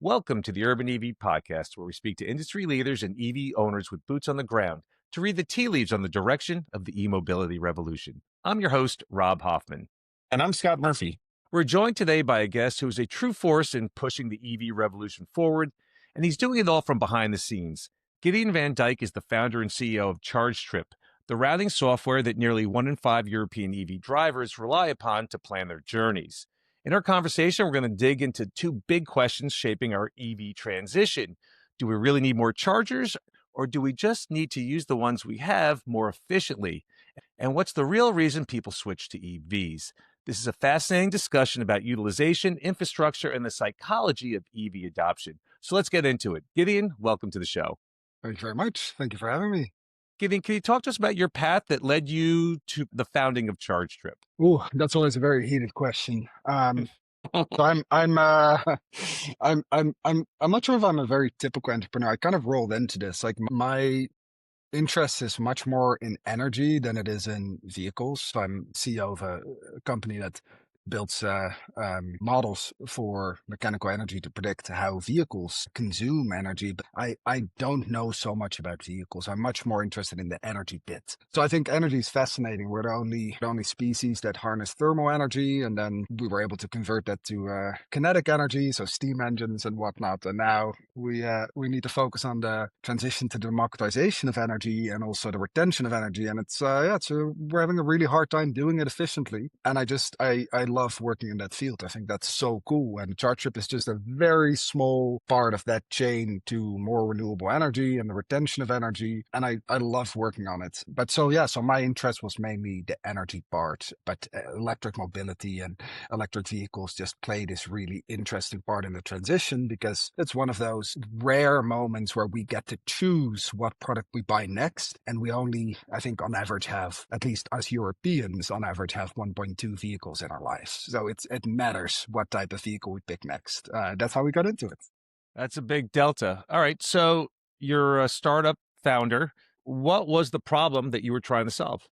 Welcome to the Urban EV Podcast, where we speak to industry leaders and EV owners with boots on the ground to read the tea leaves on the direction of the e-mobility revolution. I'm your host, Rob Hoffman. And I'm Scott Murphy. We're joined today by a guest who is a true force in pushing the EV revolution forward, and he's doing it all from behind the scenes. Gideon van Dijk is the founder and CEO of Chargetrip, the routing software that nearly 1 in 5 European EV drivers rely upon to plan their journeys. In our conversation, we're going to dig into two big questions shaping our EV transition. Do we really need more chargers, or do we just need to use the ones we have more efficiently? And what's the real reason people switch to EVs? This is a fascinating discussion about utilization, infrastructure, and the psychology of EV adoption. So let's get into it. Gideon, welcome to the show. Thank you very much. Thank you for having me. Gideon, can you talk to us about your path that led you to the founding of Chargetrip? Oh, that's always a very heated question. So I'm not sure if I'm a very typical entrepreneur. I kind of rolled into this. Like my interest is much more in energy than it is in vehicles. So I'm CEO of a company that builds models for mechanical energy to predict how vehicles consume energy. But I don't know so much about vehicles. I'm much more interested in the energy bit. So I think energy is fascinating. We're the only species that harness thermal energy, and then we were able to convert that to kinetic energy, so steam engines and whatnot. And now we need to focus on the transition to democratization of energy and also the retention of energy. And we're having a really hard time doing it efficiently. And I love working in that field. I think that's so cool. And Chargetrip is just a very small part of that chain to more renewable energy and the retention of energy. And I love working on it. But so my interest was mainly the energy part, but electric mobility and electric vehicles just play this really interesting part in the transition, because it's one of those rare moments where we get to choose what product we buy next. And we only, I think on average have, at least as Europeans, on average have 1.2 vehicles in our life. So it matters what type of vehicle we pick next. That's how we got into it. That's a big delta. All right. So you're a startup founder. What was the problem that you were trying to solve?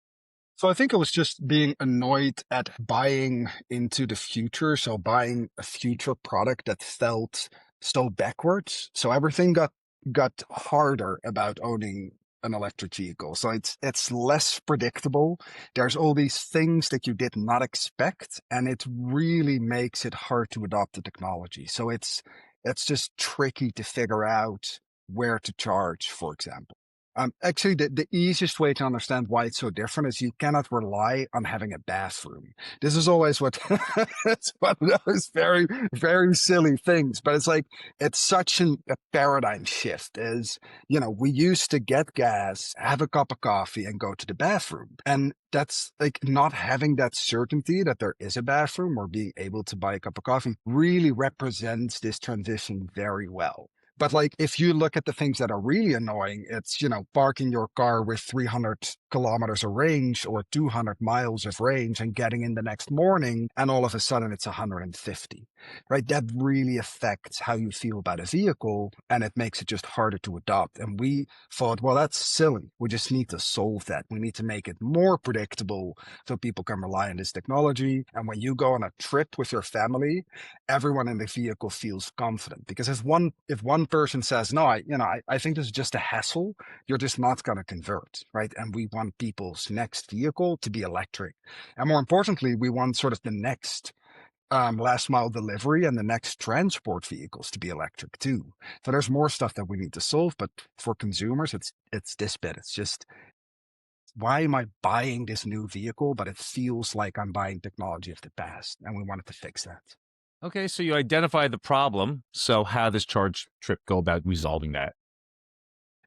So I think I was just being annoyed at buying into the future. So buying a future product that felt so backwards. So everything got harder about owning an electric vehicle. So it's less predictable. There's all these things that you did not expect, and it really makes it hard to adopt the technology. So it's just tricky to figure out where to charge, for example. Actually, the easiest way to understand why it's so different is you cannot rely on having a bathroom. This is always it's one of those very, very silly things, but it's such a paradigm shift. We used to get gas, have a cup of coffee, and go to the bathroom. And that's like not having that certainty that there is a bathroom or being able to buy a cup of coffee really represents this transition very well. But if you look at the things that are really annoying, it's, parking your car with 300 kilometers of range or 200 miles of range and getting in the next morning, and all of a sudden it's 150, right? That really affects how you feel about a vehicle, and it makes it just harder to adopt. And we thought, well, that's silly. We just need to solve that. We need to make it more predictable so people can rely on this technology. And when you go on a trip with your family, everyone in the vehicle feels confident, because if one person says, no, I think this is just a hassle, you're just not going to convert, right? And we want people's next vehicle to be electric. And more importantly, we want sort of the next last mile delivery and the next transport vehicles to be electric too. So there's more stuff that we need to solve, but for consumers, it's this bit. It's just, why am I buying this new vehicle, but it feels like I'm buying technology of the past, and we wanted to fix that. Okay, so you identify the problem. So how does Chargetrip go about resolving that?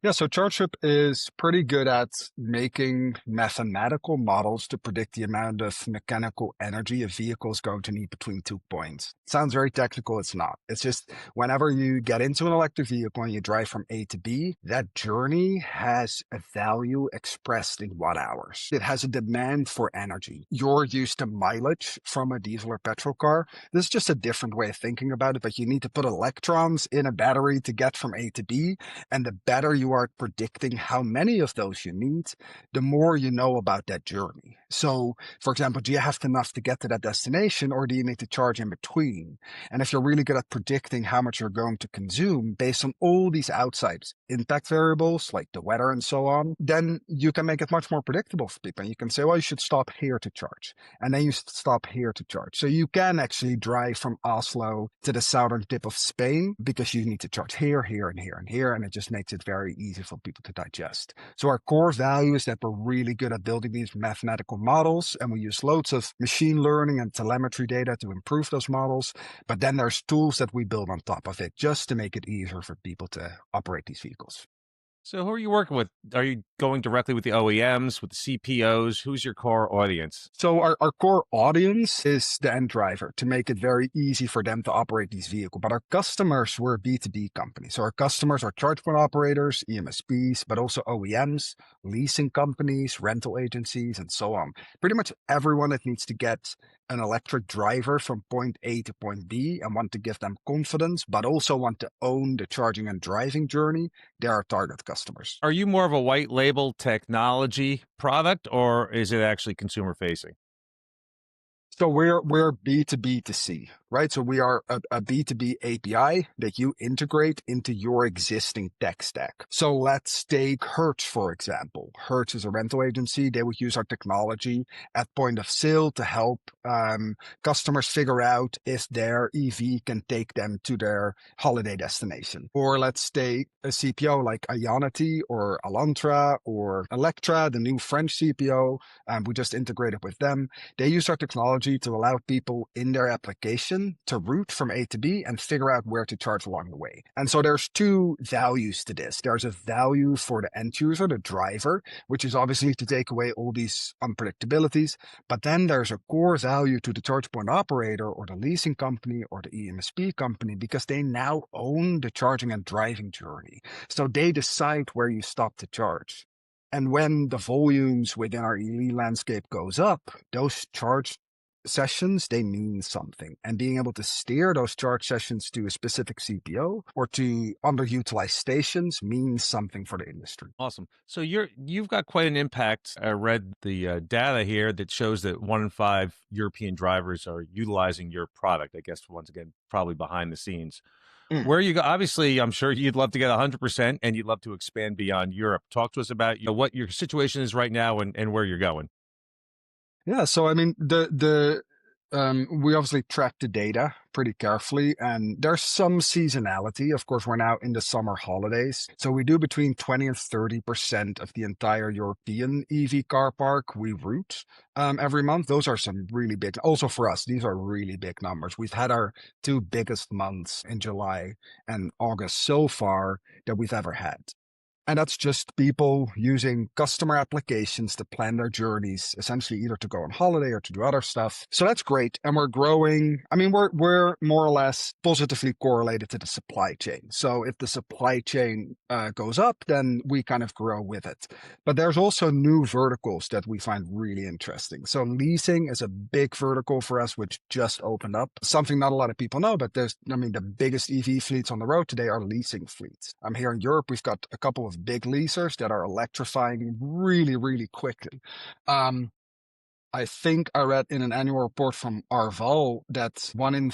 Yeah, so Chargetrip is pretty good at making mathematical models to predict the amount of mechanical energy a vehicle is going to need between 2 points. It sounds very technical. It's not. It's just whenever you get into an electric vehicle and you drive from A to B, that journey has a value expressed in watt hours. It has a demand for energy. You're used to mileage from a diesel or petrol car. This is just a different way of thinking about it, but you need to put electrons in a battery to get from A to B, and the better you are at predicting how many of those you need, the more you know about that journey. So, for example, do you have enough to get to that destination, or do you need to charge in between? And if you're really good at predicting how much you're going to consume based on all these outside impact variables like the weather and so on, then you can make it much more predictable for people. And you can say, well, you should stop here to charge, and then you stop here to charge. So you can actually drive from Oslo to the southern tip of Spain because you need to charge here, here, and here, and here. And it just makes it very easy for people to digest. So our core value is that we're really good at building these mathematical models, and we use loads of machine learning and telemetry data to improve those models. But then there's tools that we build on top of it just to make it easier for people to operate these vehicles. So who are you working with? Are you going directly with the OEMs, with the CPOs? Who's your core audience? So our core audience is the end driver to make it very easy for them to operate these vehicles. But our customers, we're a B2B company. So our customers are charge point operators, EMSPs, but also OEMs, leasing companies, rental agencies, and so on. Pretty much everyone that needs to get an electric driver from point A to point B and want to give them confidence, but also want to own the charging and driving journey, they're our target customers. Are you more of a white label technology product, or is it actually consumer facing? So we're B2B to C, right? So we are a B2B API that you integrate into your existing tech stack. So let's take Hertz, for example. Hertz is a rental agency. They would use our technology at point of sale to help customers figure out if their EV can take them to their holiday destination. Or let's take a CPO like Ionity or Alantra or Electra, the new French CPO. We just integrated with them. They use our technology to allow people in their application to route from A to B and figure out where to charge along the way. And so there's two values to this. There's a value for the end user, the driver, which is obviously to take away all these unpredictabilities. But then there's a core value to the charge point operator or the leasing company or the EMSP company because they now own the charging and driving journey. So they decide where you stop to charge. And when the volumes within our EV landscape goes up, those charge sessions, they mean something. And being able to steer those charge sessions to a specific CPO or to underutilized stations means something for the industry. Awesome. So you've got quite an impact. I read the data here that shows that 1 in 5 European drivers are utilizing your product. I guess once again, probably behind the scenes. Mm. Where you go, obviously, I'm sure you'd love to get 100%, and you'd love to expand beyond Europe. Talk to us about what your situation is right now and where you're going. Yeah, so I mean, we obviously track the data pretty carefully, and there's some seasonality. Of course, we're now in the summer holidays, so we do between 20 and 30% of the entire European EV car park we route every month. Those are some really big. Also for us, these are really big numbers. We've had our two biggest months in July and August so far that we've ever had. And that's just people using customer applications to plan their journeys, essentially either to go on holiday or to do other stuff. So that's great. And we're growing. I mean, we're more or less positively correlated to the supply chain. So if the supply chain goes up, then we kind of grow with it. But there's also new verticals that we find really interesting. So leasing is a big vertical for us, which just opened up. Something not a lot of people know, but the biggest EV fleets on the road today are leasing fleets. Here in Europe, we've got a couple of big leasers that are electrifying really, really quickly. I think I read in an annual report from Arval that 4 in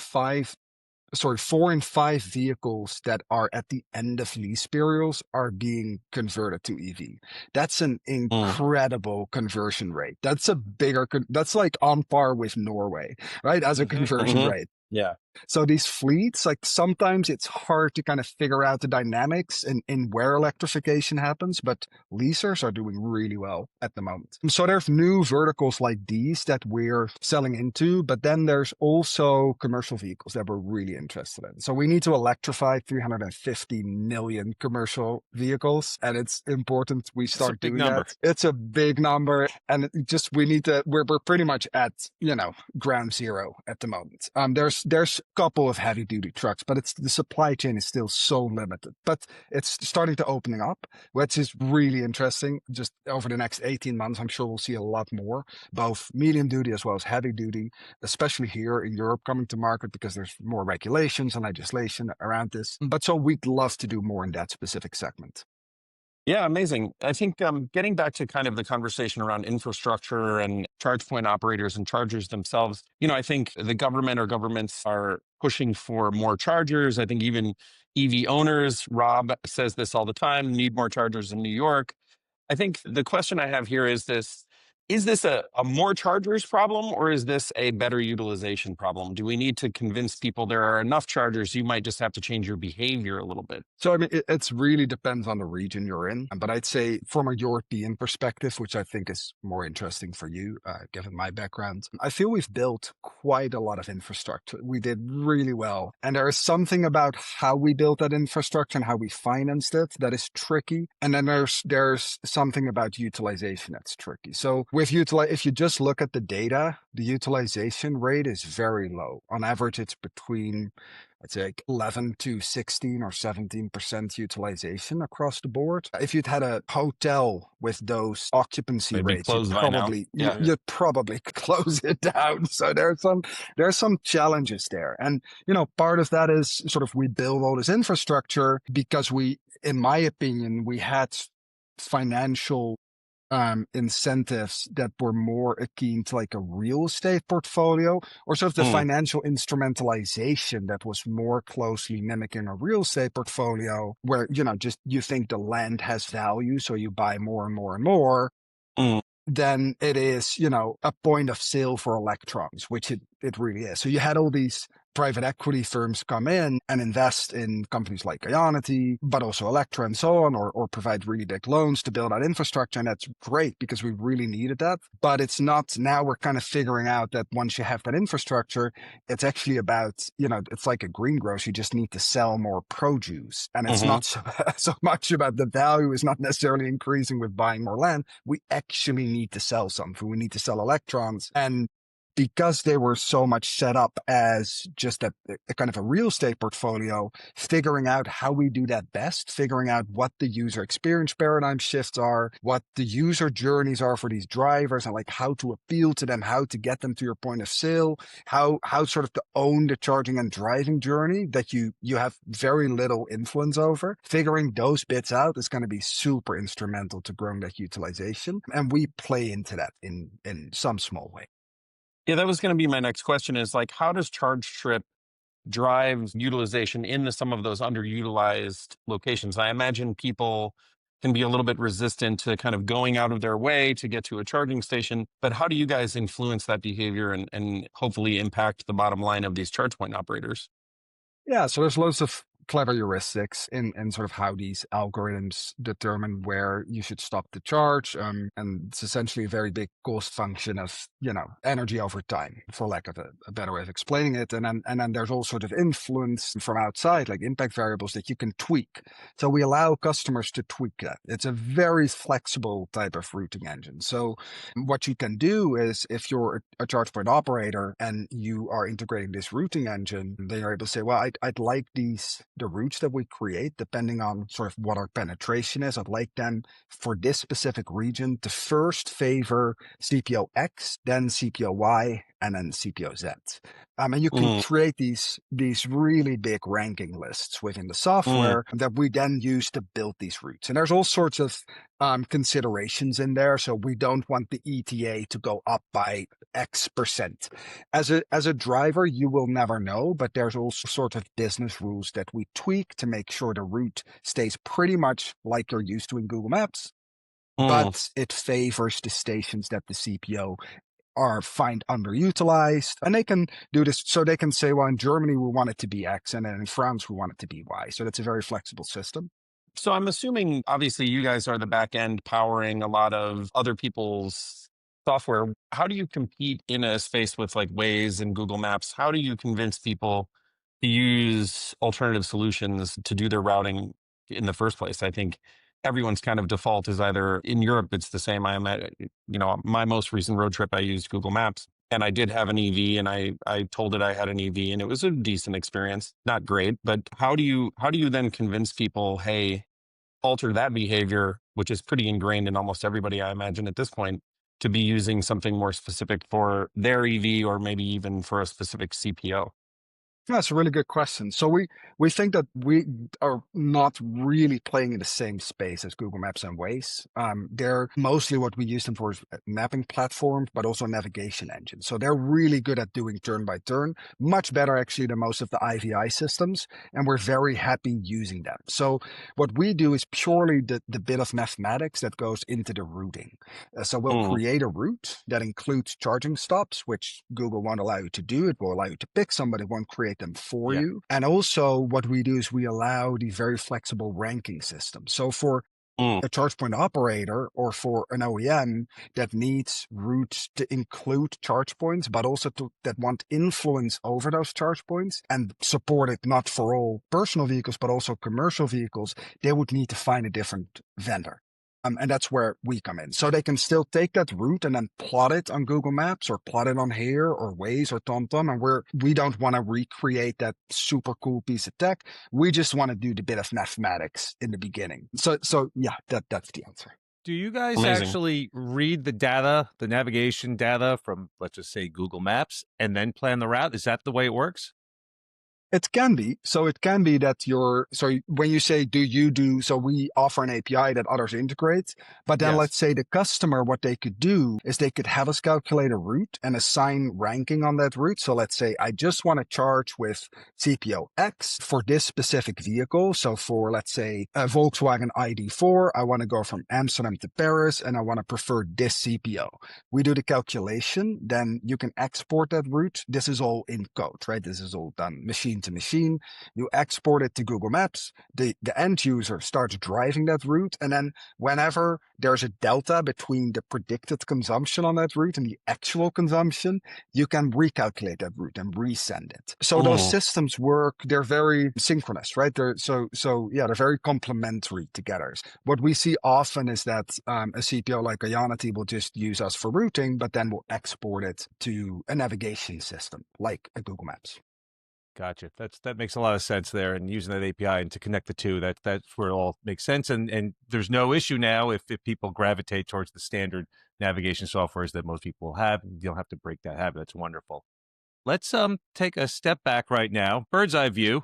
5 vehicles that are at the end of lease periods are being converted to EV. That's an incredible conversion rate. That's that's like on par with Norway, right? As a conversion rate. Yeah. So these fleets, like sometimes it's hard to kind of figure out the dynamics in where electrification happens, but leasers are doing really well at the moment. So there's new verticals like these that we're selling into, but then there's also commercial vehicles that we're really interested in. So we need to electrify 350 million commercial vehicles, and it's important we start doing that. It's a big number, and we're pretty much at, ground zero at the moment. There's couple of heavy duty trucks, but the supply chain is still so limited, but it's starting to opening up, which is really interesting. Just over the next 18 months, I'm sure we'll see a lot more, both medium duty as well as heavy duty, especially here in Europe coming to market because there's more regulations and legislation around this. But so we'd love to do more in that specific segment. Yeah, amazing. I think getting back to kind of the conversation around infrastructure and charge point operators and chargers themselves, I think the government or governments are pushing for more chargers. I think even EV owners, Rob says this all the time, need more chargers in New York. I think the question I have here is this a more chargers problem or is this a better utilization problem? Do we need to convince people there are enough chargers? You might just have to change your behavior a little bit. So, I mean, it's really depends on the region you're in. But I'd say from a European perspective, which I think is more interesting for you, given my background, I feel we've built quite a lot of infrastructure. We did really well. And there is something about how we built that infrastructure and how we financed it that is tricky. And then there's something about utilization that's tricky. So if you just look at the data, the utilization rate is very low. On average, it's between, I'd say, like 11 to 16 or 17% utilization across the board. If you'd had a hotel with those occupancy They'd be rates, closed by now. Yeah. you'd probably close it down. So there's some challenges there. And part of that is sort of we build all this infrastructure because in my opinion, we had financial incentives that were more akin to like a real estate portfolio, or sort of the Mm, financial instrumentalization that was more closely mimicking a real estate portfolio where, just you think the land has value, so you buy more and more and more, mm, than it is, a point of sale for electrons, which it really is. So you had all these private equity firms come in and invest in companies like Ionity, but also Electra and so on, or provide really big loans to build out infrastructure. And that's great because we really needed that. But it's not, now we're kind of figuring out that once you have that infrastructure, it's actually about, it's like a greengrocer. You just need to sell more produce. And it's hmm not so much about the value is not necessarily increasing with buying more land. We actually need to sell something. We need to sell electrons. And because they were so much set up as just a kind of a real estate portfolio, figuring out how we do that best, figuring out what the user experience paradigm shifts are, what the user journeys are for these drivers, and like how to appeal to them, how to get them to your point of sale, how sort of to own the charging and driving journey that you have very little influence over. Figuring those bits out is going to be super instrumental to growing that utilization. And we play into that in some small way. Yeah, that was going to be my next question is like, how does Chargetrip drive utilization into some of those underutilized locations? I imagine people can be a little bit resistant to kind of going out of their way to get to a charging station. But how do you guys influence that behavior and hopefully impact the bottom line of these charge point operators? Yeah, so there's loads of clever heuristics in sort of how these algorithms determine where you should stop the charge. And it's essentially a very big cost function of, energy over time, for lack of a better way of explaining it. And then there's all sort of influence from outside, like impact variables that you can tweak. So we allow customers to tweak that. It's a very flexible type of routing engine. So what you can do is if you're a charge point operator and you are integrating this routing engine, then you're able to say, well, I'd like the routes that we create, depending on sort of what our penetration is. I'd like them for this specific region to first favor CPO X, then CPO Y, and then CPO Z. And you can Mm, create these really big ranking lists within the mm, software that we then use to build these routes. And there's all sorts of considerations in there. So we don't want the ETA to go up by X%. As a driver, you will never know, but there's also sort of business rules that we tweak to make sure the route stays pretty much like you're used to in Google Maps, mm. but it favors the stations that the CPO are find underutilized. And they can do this. So they can say, well, in Germany, we want it to be X, and then in France, we want it to be Y. So that's a very flexible system. So I'm assuming, obviously, you guys are the back end powering a lot of other people's software. How do you compete in a space with like Waze and Google Maps? How do you convince people to use alternative solutions to do their routing in the first place? I think everyone's kind of default is either in Europe, it's the same. I am at, my most recent road trip, I used Google Maps. And I did have an EV, and I told it I had an EV, and it was a decent experience. Not great, but how do you then convince people, hey, alter that behavior, which is pretty ingrained in almost everybody, I imagine, at this point, to be using something more specific for their EV or maybe even for a specific CPO? That's a really good question. So we think that we are not really playing in the same space as Google Maps and Waze. They're mostly what we use them for is mapping platforms, but also navigation engines. So they're really good at doing turn by turn, much better actually than most of the IVI systems, and we're very happy using them. So what we do is purely the bit of mathematics that goes into the routing. So we'll Mm, create a route that includes charging stops, which Google won't allow you to do. It will allow you to pick some, but it won't create them for Yeah. you. And also what we do is we allow the very flexible ranking system. So for mm, a charge point operator or for an OEM that needs routes to include charge points, but also that want influence over those charge points and support it not for all personal vehicles, but also commercial vehicles, they would need to find a different vendor. And that's where we come in. So they can still take that route and then plot it on Google Maps or plot it on Here or Waze or TomTom. And we don't want to recreate that super cool piece of tech. We just want to do the bit of mathematics in the beginning. So yeah, that's the answer. Do you guys amazing. actually read the data, the navigation data from, let's just say, Google Maps, and then plan the route? Is that the way it works? It can be. So it can be that so when you say, so we offer an API that others integrate, but then Yes. let's say the customer, what they could do is they could have us calculate a route and assign ranking on that route. So let's say I just want to charge with CPO X for this specific vehicle. So for, let's say, a Volkswagen ID.4, I want to go from Amsterdam to Paris and I want to prefer this CPO. We do the calculation, then you can export that route. This is all in code, right? This is all done machine to machine. You export it to Google Maps. The end user starts driving that route. And then whenever there's a delta between the predicted consumption on that route and the actual consumption, you can recalculate that route and resend it. So those Mm, systems work, they're very synchronous, right? They're very complementary together. What we see often is that a CPO like Ionity will just use us for routing, but then we'll export it to a navigation system like a Google Maps. Gotcha. That makes a lot of sense there. And using that API and to connect the two, that's where it all makes sense. And there's no issue now if people gravitate towards the standard navigation softwares that most people will have. You don't have to break that habit. That's wonderful. Let's take a step back right now. Bird's eye view.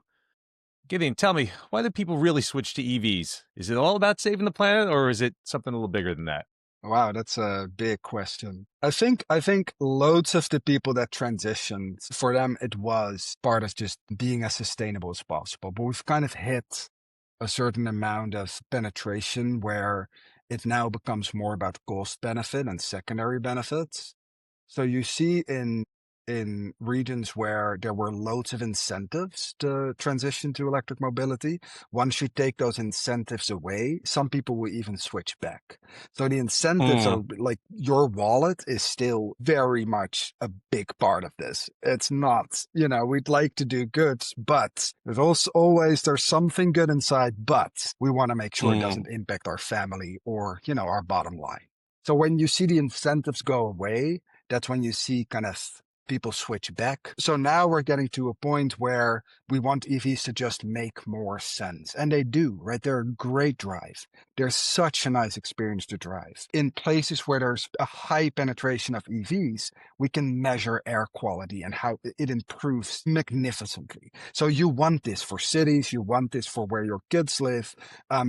Gideon, tell me, why do people really switch to EVs? Is it all about saving the planet, or is it something a little bigger than that? Wow, that's a big question. I think loads of the people that transitioned, for them it was part of just being as sustainable as possible. But we've kind of hit a certain amount of penetration where it now becomes more about cost benefit and secondary benefits. So you see in regions where there were loads of incentives to transition to electric mobility, once you take those incentives away, some people will even switch back. So the incentives mm, are like your wallet is still very much a big part of this. It's not, we'd like to do good, but there's also always there's something good inside, but we want to make sure it mm, doesn't impact our family or, our bottom line. So when you see the incentives go away, that's when you see kind of people switch back. So now we're getting to a point where we want EVs to just make more sense. And they do, right? They're a great drive. They're such a nice experience to drive. In places where there's a high penetration of EVs, we can measure air quality and how it improves magnificently. So you want this for cities, you want this for where your kids live.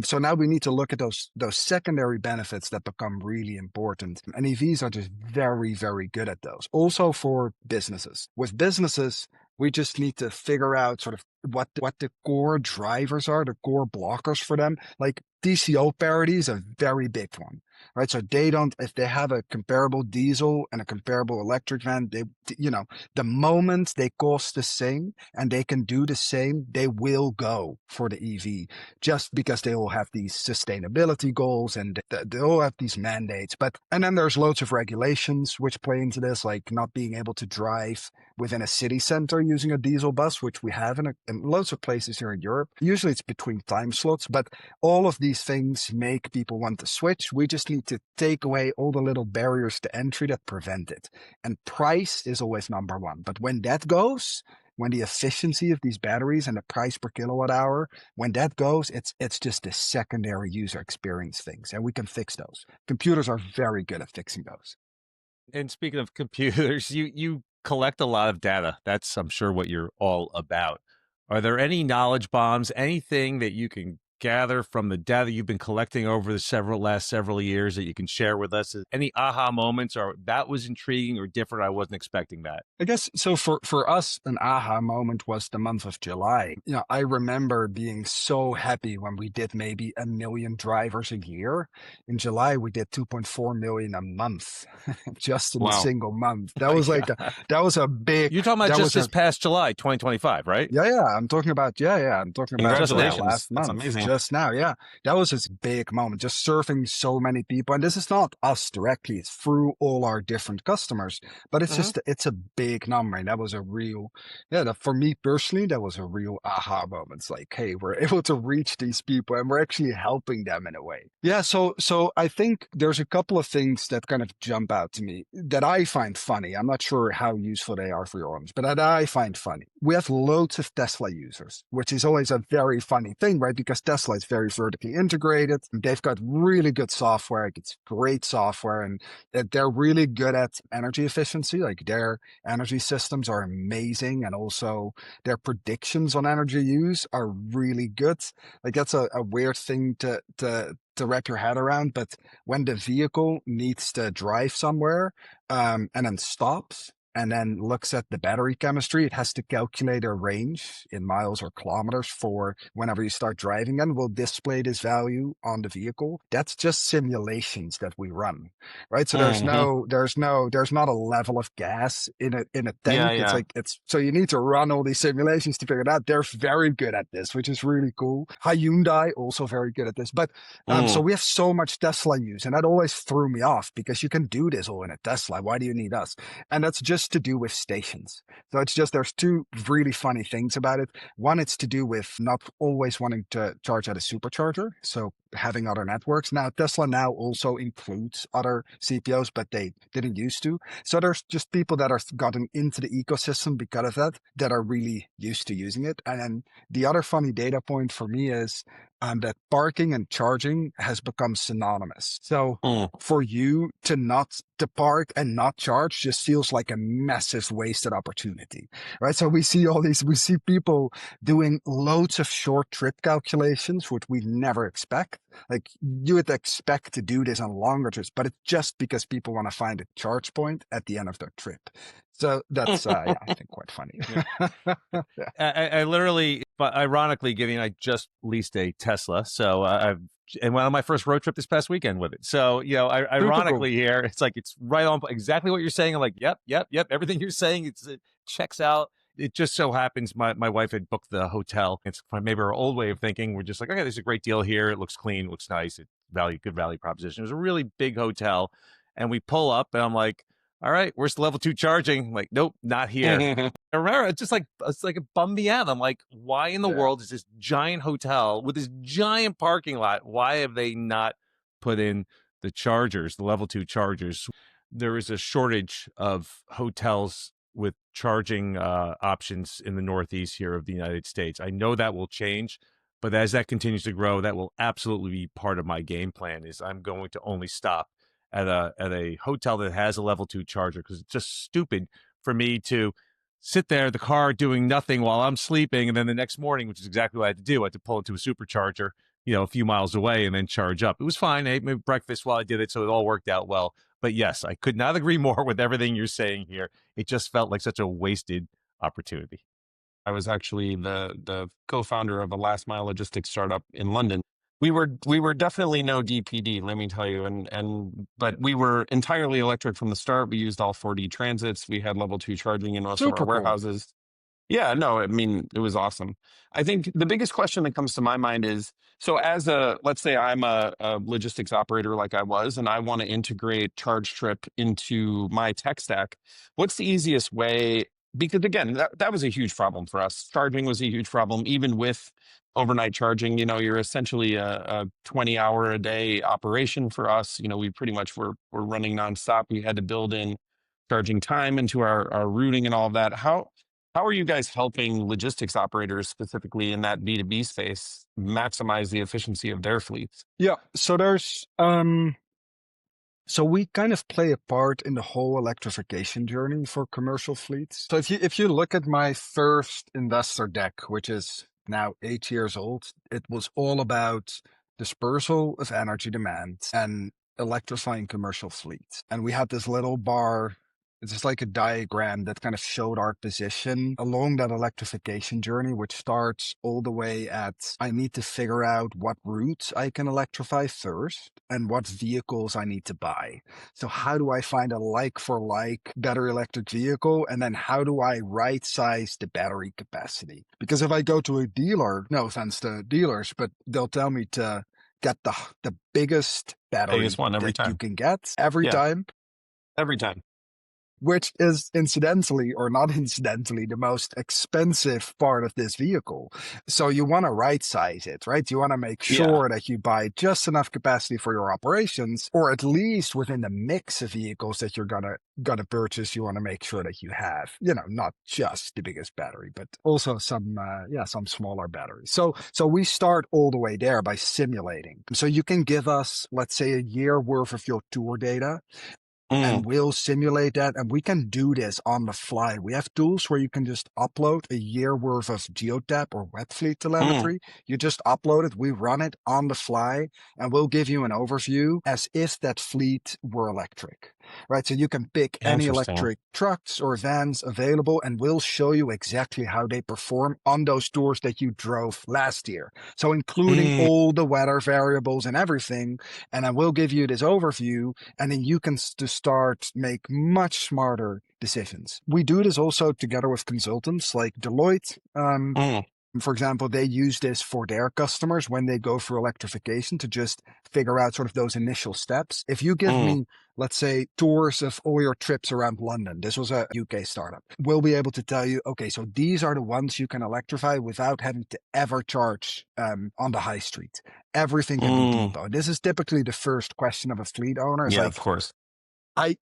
So now we need to look at those secondary benefits that become really important. And EVs are just very, very good at those. Also for businesses. With businesses, we just need to figure out sort of what the core drivers are, the core blockers for them. Like TCO parity is a very big one, right? So if they have a comparable diesel and a comparable electric van, the moment they cost the same and they can do the same, they will go for the EV just because they all have these sustainability goals and they all have these mandates. And then there's loads of regulations which play into this, like not being able to drive within a city center using a diesel bus, which we have in loads of places here in Europe. Usually it's between time slots, but all of these things make people want to switch. We just need to take away all the little barriers to entry that prevent it. And price is always number one. But when that goes, when the efficiency of these batteries and the price per kilowatt hour, when that goes, it's just the secondary user experience things, and we can fix those. Computers are very good at fixing those. And speaking of computers, you collect a lot of data. That's, I'm sure, what you're all about. Are there any knowledge bombs, anything that you can gather from the data you've been collecting over the last several years that you can share with us? Any aha moments, or that was intriguing or different? I wasn't expecting that. I guess so. For us, an aha moment was the month of July. I remember being so happy when we did maybe 1 million drivers a year. In July, we did 2.4 million a month, just in a Wow. single month. That My was like God. that was a big. You're talking about That just was this a past July, 2025, right? yeah. I'm talking about I'm talking about Just now. Congratulations. last That's month, amazing. just now. Yeah, that was this big moment, just serving so many people. And this is not us directly; it's through all our different customers. But it's Mhm. just it's a big number, and that was a real for me personally, that was a real aha moment. It's like, hey, we're able to reach these people, and we're actually helping them in a way. Yeah, so I think there's a couple of things that kind of jump out to me that I find funny. I'm not sure how useful they are for your audience, but that I find funny. We have loads of Tesla users, which is always a very funny thing, right? Because Tesla is very vertically integrated. They've got really good software. It's great software, and they're really good at energy efficiency. Like their energy systems are amazing, and also their predictions on energy use are really good. Like that's a weird thing to wrap your head around, but when the vehicle needs to drive somewhere, and then stops and then looks at the battery chemistry, it has to calculate a range in miles or kilometers for whenever you start driving, and will display this value on the vehicle. That's just simulations that we run, right? So there's Hmm. not a level of gas in a Yeah, tank. It's yeah. like so you need to run all these simulations to figure it out. They're very good at this, which is really cool. Hyundai also very good at this, but so Mm. we have so much Tesla use, and that always threw me off because you can do this all in a Tesla. Why do you need us? And that's just to do with stations. So it's just there's two really funny things about it. One, it's to do with not always wanting to charge at a supercharger, so having other networks. Now Tesla now also includes other CPOs, but they didn't used to. So there's just people that are gotten into the ecosystem because of that are really used to using it. And then the other funny data point for me is that parking and charging has become synonymous. So Mm. for you to park and not charge just feels like a massive wasted opportunity, right? So we see people doing loads of short trip calculations, which we never expect. Like you would expect to do this on longer trips, but it's just because people want to find a charge point at the end of their trip. So that's, I think quite funny. Yeah. Yeah. I literally, but ironically, Gideon, I just leased a Tesla, so I've and went on my first road trip this past weekend with it. So Super cool. ironically, here it's like it's right on exactly what you're saying. I'm like, yep. Everything you're saying, it checks out. It just so happens my wife had booked the hotel. It's maybe our old way of thinking. We're just like, okay, there's a great deal here. It looks clean, it looks nice. It's good value proposition. It was a really big hotel, and we pull up, and I'm like, all right, where's the level 2 charging? I'm like, nope, not here. I remember it's like a bum me out. I'm like, why in the Yeah. world is this giant hotel with this giant parking lot? Why have they not put in the chargers, the level 2 chargers? There is a shortage of hotels with charging options in the Northeast here of the United States. I know that will change, but as that continues to grow, that will absolutely be part of my game plan. Is I'm going to only stop at a hotel that has a level 2 charger, because it's just stupid for me to sit there in the car doing nothing while I'm sleeping, and then the next morning, which is exactly what I had to do, I had to pull into a supercharger, a few miles away, and then charge up. It was fine. I ate my breakfast while I did it, so it all worked out well. But yes, I could not agree more with everything you're saying here. It just felt like such a wasted opportunity. I was actually the co-founder of a last mile logistics startup in London. We were definitely no DPD, let me tell you, but we were entirely electric from the start. We used all 4D transits. We had level 2 charging in most of our Super cool. warehouses. Yeah, no, I mean, it was awesome. I think the biggest question that comes to my mind is, so let's say I'm a logistics operator like I was, and I want to integrate Chargetrip into my tech stack. What's the easiest way? Because again, that was a huge problem for us. Charging was a huge problem, even with overnight charging. You're essentially a 20-hour a day operation for us. We pretty much were running nonstop. We had to build in charging time into our routing and all of that. How are you guys helping logistics operators specifically in that B2B space maximize the efficiency of their fleets? Yeah. So there's So we kind of play a part in the whole electrification journey for commercial fleets. So if you look at my first investor deck, which is now 8 years old, it was all about dispersal of energy demand and electrifying commercial fleets. And we had this little bar. It's just like a diagram that kind of showed our position along that electrification journey, which starts all the way at I need to figure out what routes I can electrify first and what vehicles I need to buy. So how do I find a like for like battery electric vehicle? And then how do I right size the battery capacity? Because if I go to a dealer, no offense to dealers, but they'll tell me to get the biggest battery Biggest one every that you time. can get every Yeah, time, every time. which is incidentally or not incidentally the most expensive part of this vehicle. So you want to right size it, right? You want to make Yeah. sure that you buy just enough capacity for your operations, or at least within the mix of vehicles that you're gonna purchase, you want to make sure that you have, not just the biggest battery, but also some smaller batteries. So we start all the way there by simulating. So you can give us, let's say, a year worth of your tour data, Mm, and we'll simulate that, and we can do this on the fly. We have tools where you can just upload a year worth of geotap or wet fleet mm, telemetry. You just upload it, we run it on the fly, and we'll give you an overview as if that fleet were electric, right? So you can pick any interesting. electric trucks or vans available, and we'll show you exactly how they perform on those tours that you drove last year. So including Mm, all the weather variables and everything, and I will give you this overview, and then you can start make much smarter decisions. We do this also together with consultants like Deloitte. mm, For example, they use this for their customers when they go for electrification to just figure out sort of those initial steps. If you give mm, me, let's say, tours of all your trips around London, this was a UK startup, we'll be able to tell you, okay, so these are the ones you can electrify without having to ever charge on the high street. Everything can be mm. depot. This is typically the first question of a fleet owner. Is Yeah, of like, course.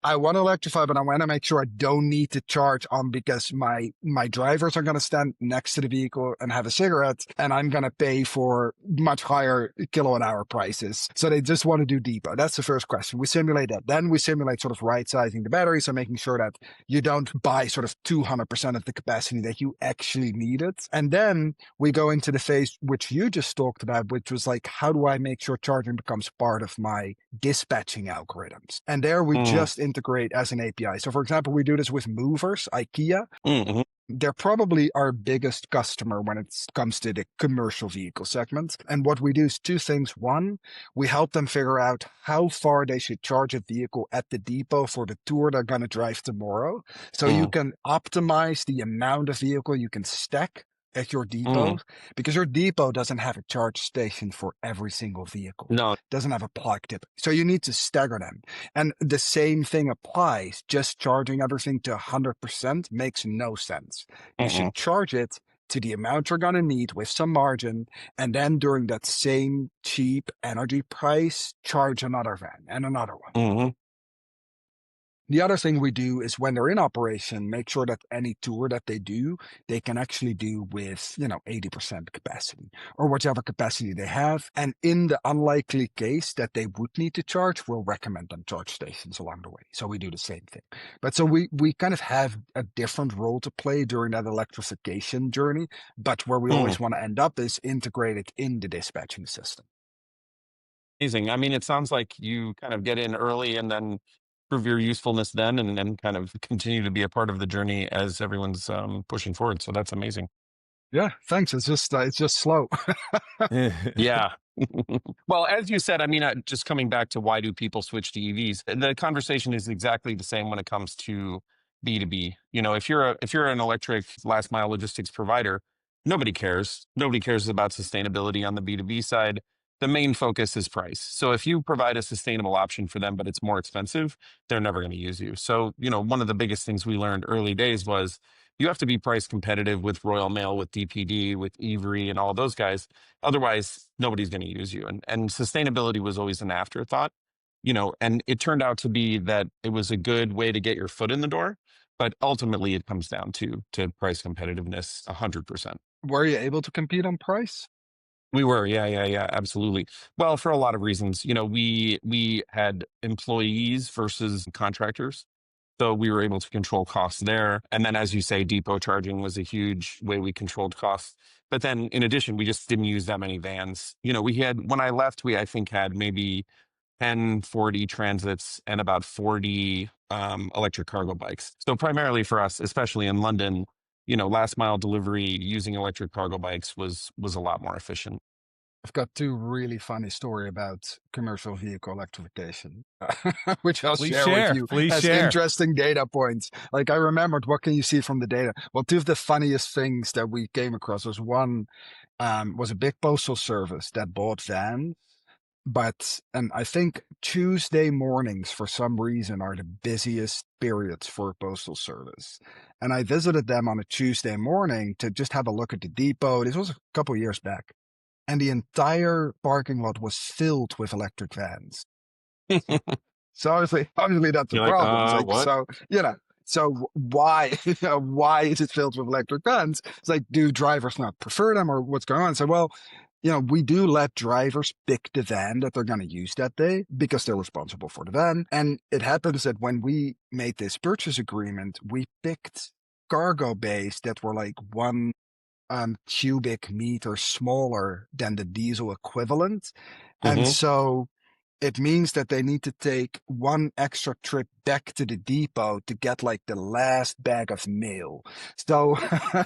I want to electrify, but I want to make sure I don't need to charge on because my drivers are going to stand next to the vehicle and have a cigarette, and I'm going to pay for much higher kilowatt hour prices. So they just want to do depot. That's the first question. We simulate that. Then we simulate sort of right sizing the battery. So making sure that you don't buy sort of 200% of the capacity that you actually needed. And then we go into the phase which you just talked about, which was like, how do I make sure charging becomes part of my dispatching algorithms? And there we Mm, just integrate as an API. So for example, we do this with movers, IKEA. mm, They're probably our biggest customer when it comes to the commercial vehicle segment. And what we do is two things. One, we help them figure out how far they should charge a vehicle at the depot for the tour they're going to drive tomorrow. So you mm, can optimize the amount of vehicle you can stack at your depot, mm. because your depot doesn't have a charge station for every single vehicle. No. Doesn't have a plug tip. So you need to stagger them. And the same thing applies. Just charging everything to 100% makes no sense. You Mm-mm, should charge it to the amount you're going to need with some margin. And then during that same cheap energy price, charge another van and another one. mm-hmm. The other thing we do is when they're in operation, make sure that any tour that they do, they can actually do with, 80% capacity or whatever capacity they have. And in the unlikely case that they would need to charge, we'll recommend them charge stations along the way. So we do the same thing. But so we kind of have a different role to play during that electrification journey. But where we Mm. always want to end up is integrated in the dispatching system. Amazing. I mean, it sounds like you kind of get in early and then prove your usefulness then and then kind of continue to be a part of the journey as everyone's pushing forward. So that's amazing. Yeah, thanks. It's just slow. Yeah. Well, as you said, I mean, just coming back to why do people switch to EVs? The conversation is exactly the same when it comes to B2B. If you're an electric last mile logistics provider, nobody cares. Nobody cares about sustainability on the B2B side. The main focus is price. So if you provide a sustainable option for them, but it's more expensive, they're never going to use you. So, one of the biggest things we learned early days was you have to be price competitive with Royal Mail, with DPD, with Every, and all those guys. Otherwise, nobody's going to use you. And sustainability was always an afterthought, and it turned out to be that it was a good way to get your foot in the door. But ultimately, it comes down to price competitiveness 100%. Were you able to compete on price? We were, yeah, absolutely. Well, for a lot of reasons, we had employees versus contractors, so we were able to control costs there. And then, as you say, depot charging was a huge way we controlled costs. But then, in addition, we just didn't use that many vans. We had when I left, we I think had maybe 10, 40 transits and about 40 electric cargo bikes. So primarily for us, especially in London, last mile delivery using electric cargo bikes was a lot more efficient. I've got two really funny story about commercial vehicle electrification, which I'll Please share with share. you Please as share. interesting data points. Like I remembered, what can you see from the data? Well, two of the funniest things that we came across was one was a big postal service that bought vans, and I think Tuesday mornings for some reason are the busiest periods for a postal service. And I visited them on a Tuesday morning to just have a look at the depot. This was a couple years back, and the entire parking lot was filled with electric vans. So obviously that's a You're like, problem. It's like, what? so why, why is it filled with electric vans? It's like, do drivers not prefer them, or what's going on? So, well, we do let drivers pick the van that they're going to use that day because they're responsible for the van. And it happens that when we made this purchase agreement, we picked cargo bays that were like 1 cubic meter smaller than the diesel equivalent. And Hmm. so it means that they need to take one extra trip back to the depot to get like the last bag of mail. So,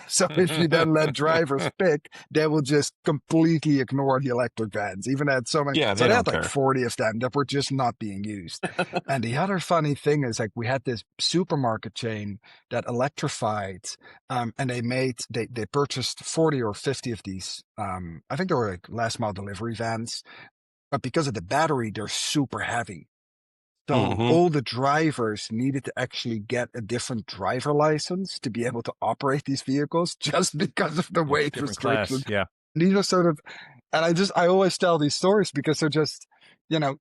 so if you then let drivers pick, they will just completely ignore the electric vans. Even had so many, Yeah, so they they had don't like care. 40 of them that were just not being used. And the other funny thing is, like, we had this supermarket chain that electrified, and they purchased 40 or 50 of these. I think they were like last mile delivery vans, but because of the battery, they're super heavy. So Hmm. all the drivers needed to actually get a different driver license to be able to operate these vehicles just because of the It's weight different restriction. class. Yeah. These are sort of, and I always tell these stories because they're just,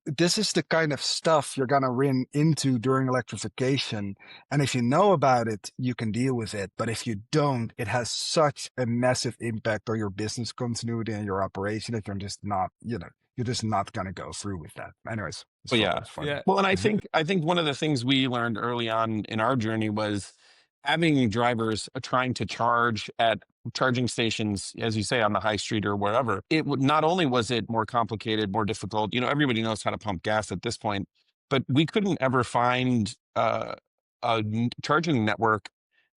this is the kind of stuff you're going to run into during electrification. And if you know about it, you can deal with it. But if you don't, it has such a massive impact on your business continuity and your operation that you're just not going to go through with that. Anyways, I just But thought that yeah. was funny. Yeah. Well, and I think one of the things we learned early on in our journey was having drivers trying to charge at charging stations, as you say, on the high street or wherever. It would not only was it more complicated, more difficult. Everybody knows how to pump gas at this point, but we couldn't ever find charging network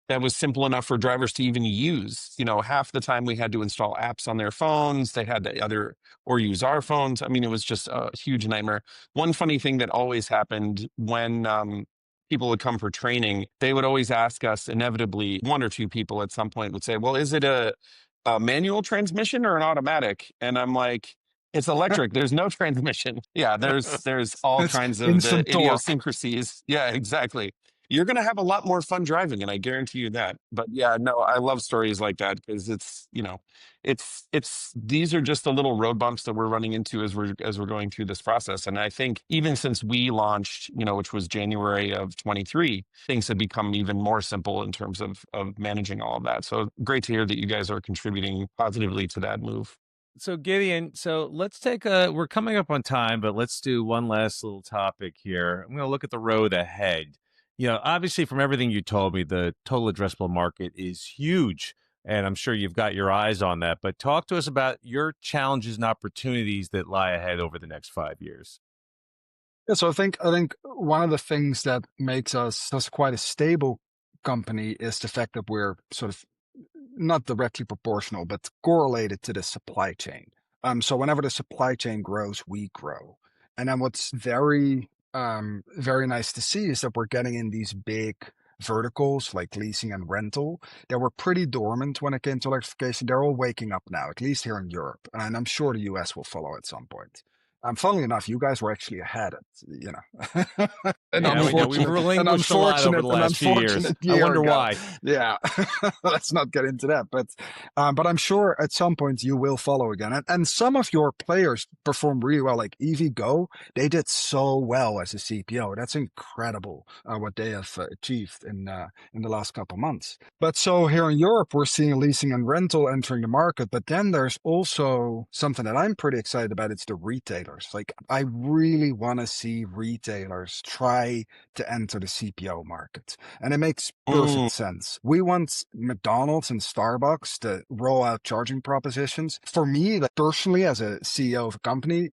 that was simple enough for drivers to even use. Half the time we had to install apps on their phones. They had to either or use our phones. I mean, it was just a huge nightmare. One funny thing that always happened when people would come for training, they would always ask us, inevitably, one or two people at some point would say, well, is it a manual transmission or an automatic? And I'm like, it's electric. There's no transmission. Yeah, there's all It's kinds of the instant torque. idiosyncrasies. Yeah, exactly. You're going to have a lot more fun driving, and I guarantee you that. But yeah, no, I love stories like that because it's these are just the little road bumps that we're running into as we're going through this process. And I think even since we launched, which was January of 23, things have become even more simple in terms of managing all of that. So great to hear that you guys are contributing positively to that move. So Gideon, let's we're coming up on time, but let's do one last little topic here. I'm going to look at the road ahead. Obviously from everything you told me, the total addressable market is huge, and I'm sure you've got your eyes on that, but talk to us about your challenges and opportunities that lie ahead over the next 5 years. Yeah, so I think one of the things that makes us quite a stable company is the fact that we're sort of not directly proportional, but correlated to the supply chain. So whenever the supply chain grows, we grow. And then what's very nice to see is that we're getting in these big verticals like leasing and rental that were pretty dormant when it came to electrification. They're all waking up now, at least here in Europe. And I'm sure the US will follow at some point. Funnily enough, you guys were actually ahead. An Yeah, we know we've relinquished a lot over the last few years. unfortunate I year wonder ago. why. Yeah, let's not get into that. But I'm sure at some point you will follow again. And some of your players perform really well, like EVgo. They did so well as a CPO. That's incredible what they have achieved in the last couple months. But so here in Europe, we're seeing leasing and rental entering the market. But then there's also something that I'm pretty excited about. It's the retailers. Like, I really want to see retailers try to enter the CPO market. And it makes perfect sense. We want McDonald's and Starbucks to roll out charging propositions. For me, like, personally, as a CEO of a company,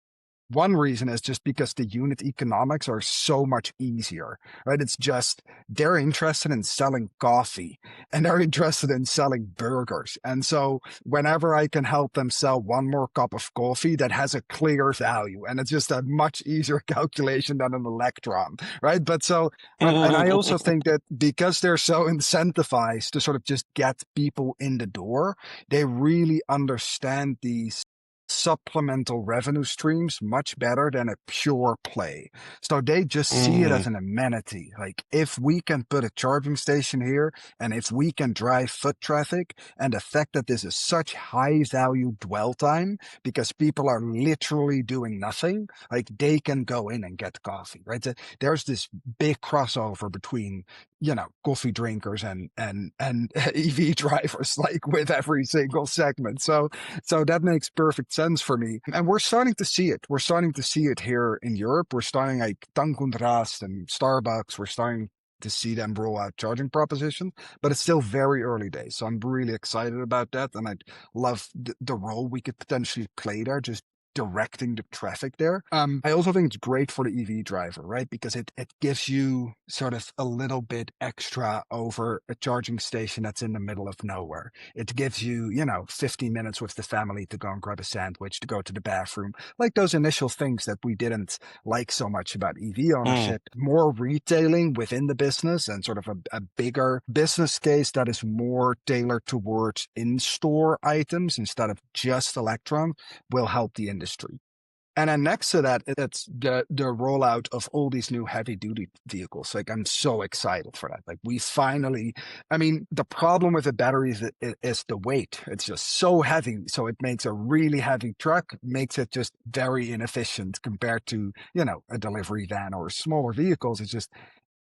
one reason is just because the unit economics are so much easier, right? It's just they're interested in selling coffee and they're interested in selling burgers. And so whenever I can help them sell one more cup of coffee that has a clear value, and it's just a much easier calculation than an electron, right? But so, and I also think that because they're so incentivized to sort of just get people in the door, they really understand these supplemental revenue streams much better than a pure play. So they just see it as an amenity. Like, if we can put a charging station here and if we can drive foot traffic, and the fact that this is such high value dwell time because people are literally doing nothing, like, they can go in and get coffee, right? So there's this big crossover between, coffee drinkers and EV drivers, like, with every single segment. So that makes perfect sense for me. And we're starting to see it. We're starting to see it here in Europe. We're starting, like, Tank und Rast and Starbucks. We're starting to see them roll out charging propositions, but it's still very early days. So I'm really excited about that. And I'd love the role we could potentially play there, just directing the traffic there. I also think it's great for the EV driver, right? Because it gives you sort of a little bit extra over a charging station that's in the middle of nowhere. It gives you, 15 minutes with the family to go and grab a sandwich, to go to the bathroom, like those initial things that we didn't like so much about EV ownership. More retailing within the business and sort of a bigger business case that is more tailored towards in-store items instead of just electron will help the industry. And then next to that, it's the rollout of all these new heavy duty vehicles. Like, I'm so excited for that. Like, we finally, the problem with the batteries is the weight. It's just so heavy. So it makes a really heavy truck, makes it just very inefficient compared to, a delivery van or smaller vehicles. It's just,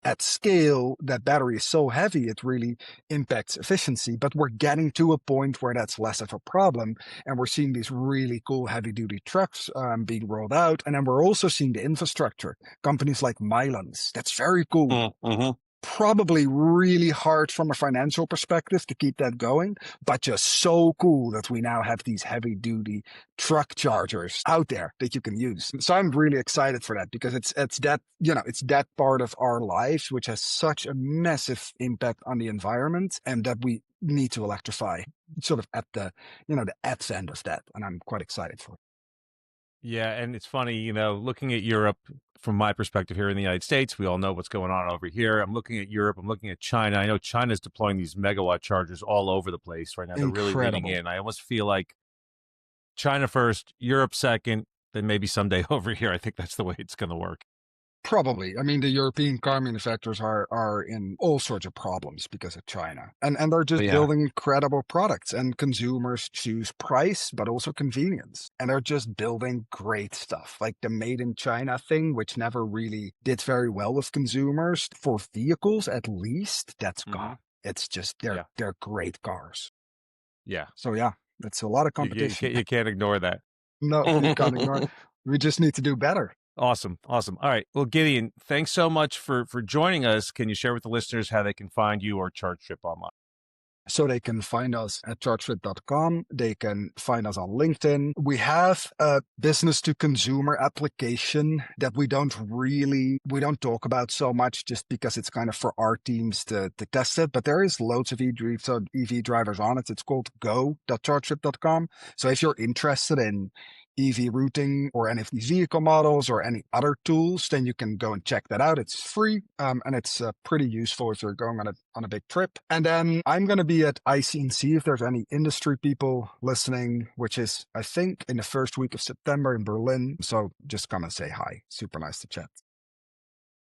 at scale, that battery is so heavy, it really impacts efficiency. But we're getting to a point where that's less of a problem. And we're seeing these really cool heavy duty trucks being rolled out. And then we're also seeing the infrastructure, companies like Mylands. That's very cool. Probably really hard from a financial perspective to keep that going, but just so cool that we now have these heavy duty truck chargers out there that you can use. So I'm really excited for that, because it's that, it's that part of our lives which has such a massive impact on the environment, and that we need to electrify sort of at the, the end of that. And I'm quite excited for it. Yeah, and it's funny, looking at Europe from my perspective here in the United States, we all know what's going on over here. I'm looking at Europe, I'm looking at China. I know China's deploying these megawatt chargers all over the place right now. They're really leaning in. I almost feel like China first, Europe second, then maybe someday over here. I think that's the way it's going to work. Probably. The European car manufacturers are in all sorts of problems because of China. And they're just building incredible products, and consumers choose price, but also convenience. And they're just building great stuff. Like the made in China thing, which never really did very well with consumers, for vehicles at least, that's gone. It's just, they're great cars. Yeah. So yeah, that's a lot of competition. You can't ignore that. No, you can't ignore it. We just need to do better. Awesome. All right. Well, Gideon, thanks so much for joining us. Can you share with the listeners how they can find you or Chargetrip online? So they can find us at chargetrip.com. They can find us on LinkedIn. We have a business to consumer application that we don't talk about so much, just because it's kind of for our teams to test it. But there is loads of EV drivers on it. It's called go.chargetrip.com. So if you're interested in EV routing or any of these vehicle models or any other tools, then you can go and check that out. It's free, and it's pretty useful if you're going on a big trip. And then I'm going to be at ICNC if there's any industry people listening, which is, I think, in the first week of September in Berlin. So just come and say hi. Super nice to chat.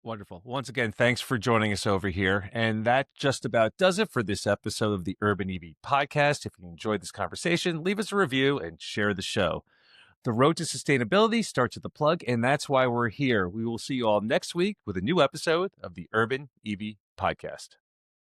Wonderful. Once again, thanks for joining us over here. And that just about does it for this episode of the Urban EV Podcast. If you enjoyed this conversation, leave us a review and share the show. The road to sustainability starts at the plug, and that's why we're here. We will see you all next week with a new episode of the Urban EV Podcast.